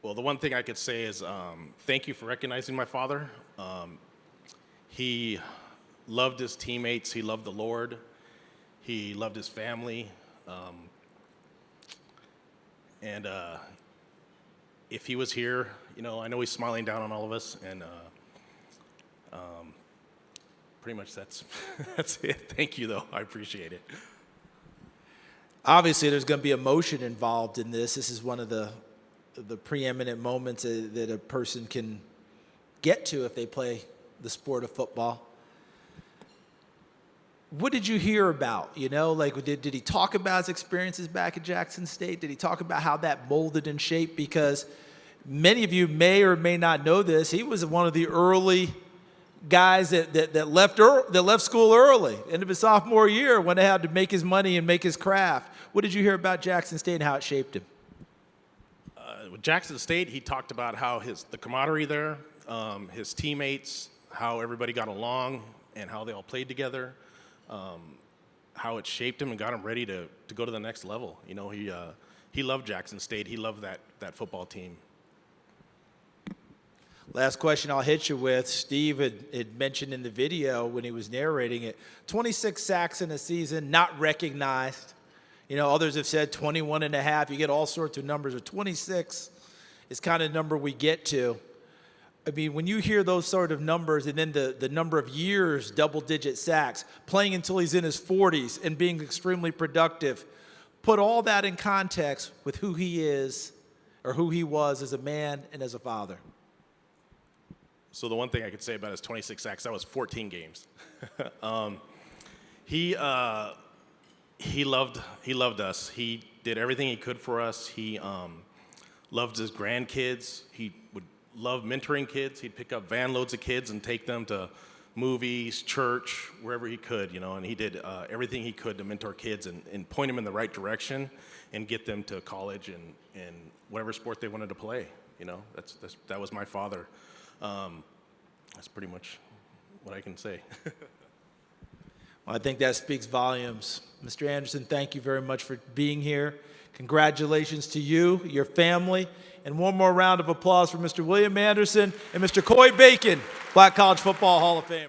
Well, the one thing I could say is thank you for recognizing my father. He loved his teammates. He loved the Lord. He loved his family. And if he was here, I know he's smiling down on all of us. And pretty much that's it. Thank you, though. I appreciate it. Obviously, there's going to be emotion involved in this. This is one of the preeminent moments that a person can get to if they play the sport of football. What did you hear about? Did he talk about his experiences back at Jackson State? Did he talk about how that molded and shaped? Because many of you may or may not know this. He was one of the early guys that left school early, end of his sophomore year, when they had to make his money and make his craft. What did you hear about Jackson State and how it shaped him? With Jackson State, he talked about how the camaraderie there, his teammates, how everybody got along, and how they all played together, how it shaped him and got him ready to go to the next level. He loved Jackson State. He loved that football team. Last question I'll hit you with. Steve had mentioned in the video when he was narrating it, 26 sacks in a season, not recognized. Others have said 21 and a half. You get all sorts of numbers. But 26 is kind of the number we get to. I mean, when you hear those sort of numbers and then the number of years, double-digit sacks, playing until he's in his 40s and being extremely productive, put all that in context with who he is or who he was as a man and as a father. So the one thing I could say about his 26 sacks, that was 14 games. He loved us. He did everything he could for us. He loved his grandkids. He would love mentoring kids. He'd pick up van loads of kids and take them to movies, church, wherever he could, and he did everything he could to mentor kids and point them in the right direction and get them to college and whatever sport they wanted to play. That was my father. That's pretty much what I can say. Well, I think that speaks volumes. Mr. Anderson, thank you very much for being here. Congratulations to you, your family, and one more round of applause for Mr. William Anderson and Mr. Coy Bacon, Black College Football Hall of Famer.